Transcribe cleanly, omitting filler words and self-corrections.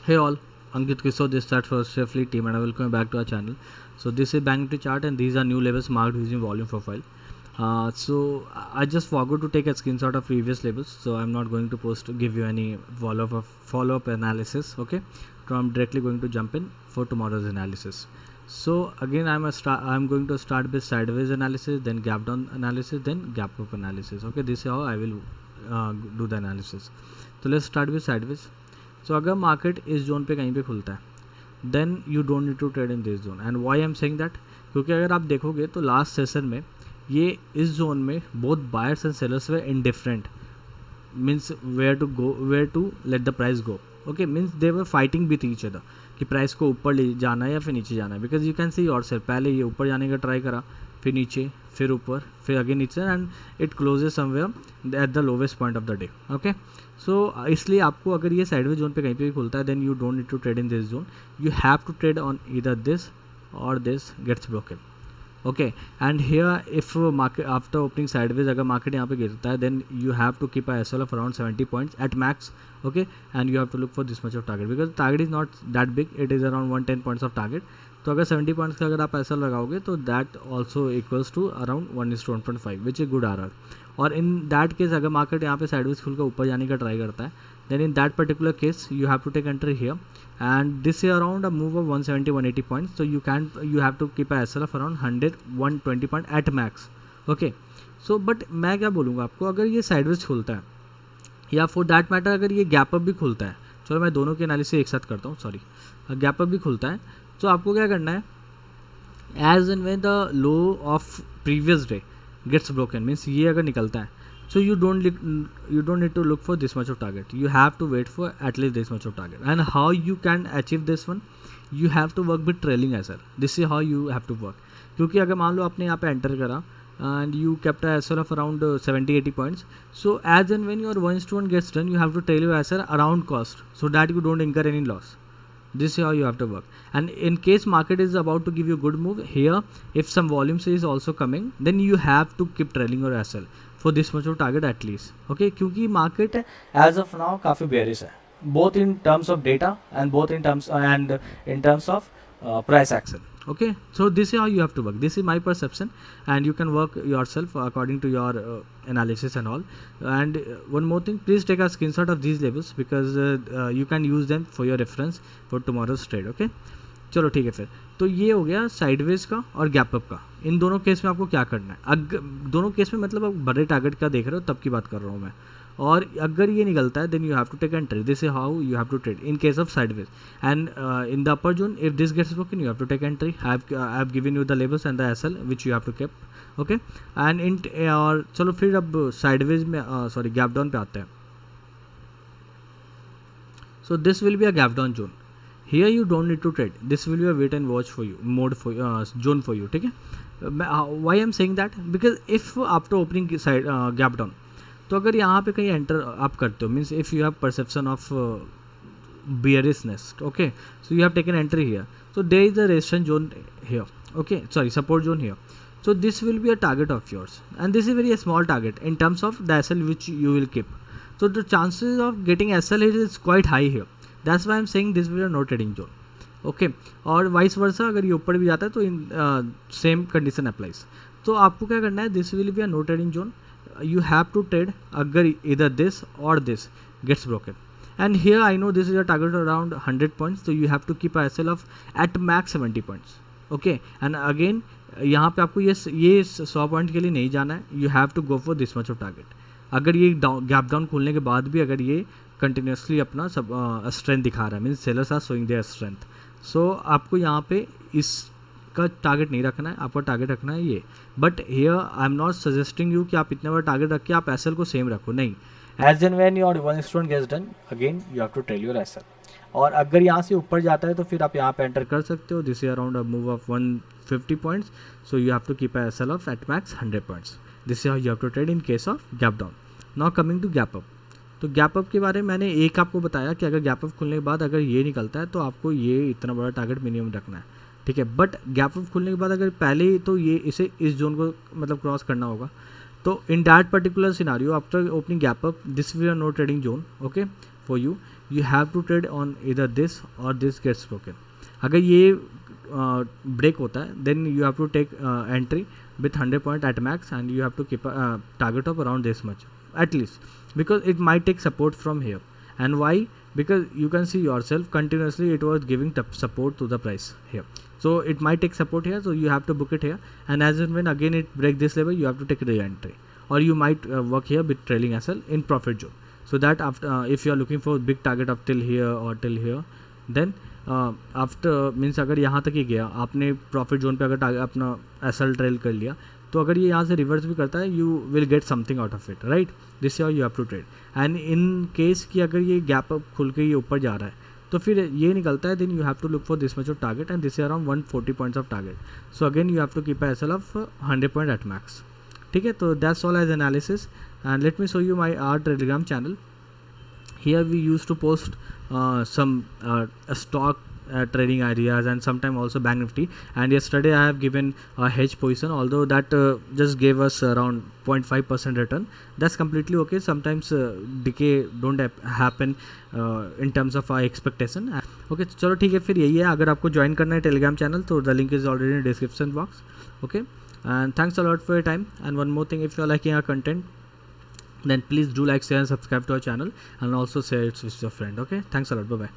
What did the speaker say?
Hey all, Ankit Kishore this side for Safely team and welcome back to our channel. So this is Bank Nifty chart and these are new levels marked using volume profile. I just forgot to take a screenshot of previous levels, so I'm not going to give you any follow-up analysis. Okay, so I'm directly going to jump in for tomorrow's analysis. So again, I'm going to start with sideways analysis, then gap down analysis, then gap up analysis. Okay, this is how I will do the analysis. So let's start with sideways. So अगर market इस zone पे कहीं पे खुलता है then you don't need to trade in this zone. And why I am saying that, क्योंकि अगर आप देखोगे तो लास्ट सेशन में ये इस जोन में बोथ बायर्स एंड सेलर्स वे indifferent, means where to let the price go. Okay, means they were fighting with each other कि प्राइस को ऊपर ले जाना है या फिर नीचे जाना है. Because you can see your self, पहले ये ऊपर जाने का ट्राई करा, फिर नीचे, फिर ऊपर, फिर अगेन नीचे, and it closes somewhere at the lowest point of the day. Okay, so इसलिए आपको अगर ये साइडवे जोन पे कहीं पे भी खुलता है then you don't need to trade in this zone. You have to trade on either this or this gets broken. Okay, and here if market after opening sideways अगर मार्केट यहाँ पे गिरता है then you have to keep a SL of around 70 points at max. Okay, and you have to look for this much of target because target is not that big, it is around 110 points of target. तो अगर 70 points का अगर आप SL लगाओगे तो that also equals to around 1:1.5 which is good R. और in that case अगर market यहाँ पे साइडवेज खुल कर ऊपर जाने का ट्राई करता है then in that particular case you have to take entry here, and this is around a move of 170-180 points, so you have to keep a SL of around 100-120 point at max. okay, so but मैं क्या बोलूँगा आपको, अगर ये sideways खुलता है या for that matter अगर ये गैप अप भी खुलता है, चलो मैं दोनों के एनालिसिस एक साथ करता हूँ, सॉरी, गैप अप भी खुलता है तो आपको क्या करना है, as and when the low of previous day gets broken, means ये अगर निकलता है, so you don't need to look for this much of target, you have to wait for at least this much of target. And how you can achieve this one, you have to work with trailing SL. this is how you have to work. क्योंकि अगर मान लो आपने यहाँ पे enter करा and you kept a SL of around 70-80 points, so as and when your 1:1 gets done you have to trail your SL around cost so that you don't incur any loss. this is how you have to work. And in case market is about to give you good move here, if some volumes is also coming then you have to keep trailing your SL for this much of target at least. okay, क्योंकि market as of now काफ़ी bearish है, both in terms of data and both in terms of price action. okay, so this is how you have to work, this is my perception and you can work yourself according to your analysis and all. And one more thing, please take a screenshot of these levels because you can use them for your reference for tomorrow's trade. okay, चलो ठीक है. फिर तो ये हो गया sideways का और गैप अप का. इन दोनों केस में आपको क्या करना है, दोनों केस में मतलब आप बड़े टारगेट का देख रहे हो तब की बात कर रहा हूँ मैं. और अगर ये निकलता है then you have to take entry, this is how you have to trade in case of sideways. And in the upper zone if this gets broken you have to take entry. I have given you the levels and the SL which you have to keep. Okay, and in और चलो फिर अब sideways में sorry gap down पे आते हैं. So this will be a gap down zone. here you don't need to trade, this will be a wait and watch for you mode for zone for you. ठीक है, why I'm saying that, because if after opening side gap down, तो अगर यहाँ पे कहीं enter आप करते हो, means if you have perception of bearishness, okay, so you have taken entry here, so there is a resistance zone here, okay, sorry, support zone here, so this will be a target of yours and this is very small target in terms of the SL which you will keep, so the chances of getting SL is quite high here. That's why I'm saying this will be a no trading zone. okay, और vice versa अगर ये ऊपर भी जाता है तो in same condition applies. तो आपको क्या करना है, this will be a no trading zone, you have to trade अगर इधर this or this gets broken. And here I know this is a target around 100 points, तो you have to keep a SL of at max 70 points. Okay, and again यहाँ पे आपको ये 100 point के लिए नहीं जाना है, you have to go for this much of target. अगर ये गैप डाउन खोलने के बाद भी अगर ये कंटिन्यूसली अपना सब स्ट्रेंथ दिखा रहा है, means sellers are showing their strength, so आपको यहाँ पे इसका टारगेट नहीं रखना है, आपको टारगेट रखना है ये. But here I am not suggesting you कि आप इतना बड़ा टारगेट रख के आप एसएल को सेम रखो, नहीं. As and when your 1:1 gets done again you have to trail your SL. और अगर यहाँ से ऊपर जाता है तो फिर आप यहाँ पे एंटर कर सकते हो. This is around a move of 150 points, so you have to keep a SL of at max 100 points. This is how you have to trade in case of gap down. Now coming to gap up, तो gap up के बारे में मैंने एक आपको बताया कि अगर गैप अप खुलने के बाद अगर ये निकलता है तो आपको ये इतना बड़ा टारगेट मिनिमम रखना है. ठीक है, बट गैप अप खुलने के बाद अगर पहले ही तो ये इसे इस जोन को मतलब क्रॉस करना होगा, तो in that particular scenario after opening gap up this will no trading zone. Okay, for you you have to trade on either this or this gets broken. अगर ये break होता है, then you have to take entry with 100 point at max, and you have to keep a target of around this much at least, because it might take support from here. And why? Because you can see yourself continuously it was giving support to the price here, so it might take support here, so you have to book it here, and as and when again it break this level, you have to take re-entry, or you might work here with trailing SL in profit zone, so that after if you are looking for big target of till here or till here, then after means अगर यहाँ तक ही गया, आपने profit zone पे अगर अपना SL trail कर लिया, तो अगर ये यहाँ से रिवर्स भी करता है, you will get something out of it, right. This you have to trade. And in case कि अगर ये गैप अप खुल के ये ऊपर जा रहा है, तो फिर ये निकलता है, then you have to look for this much of target, and this around 140 points of target. So again you have to keep SL of 100 point at max. ठीक है, तो that's all as analysis. And let me show you my our Telegram channel. Here we used to post some stock trading ideas, and sometime also Bank Nifty. And yesterday I have given a hedge position, although that just gave us around 0.5% return. That's completely okay. Sometimes decay don't happen in terms of our expectation. Okay, चलो ठीक है, फिर यही है. अगर आपको join करना है टेलीग्राम चैनल, तो the link is already in description box. Okay, and thanks a lot for your time. And one more thing, if you are liking our content, then please do like, share and subscribe to our channel, and also share it with your friend. Okay, thanks a lot. Bye bye.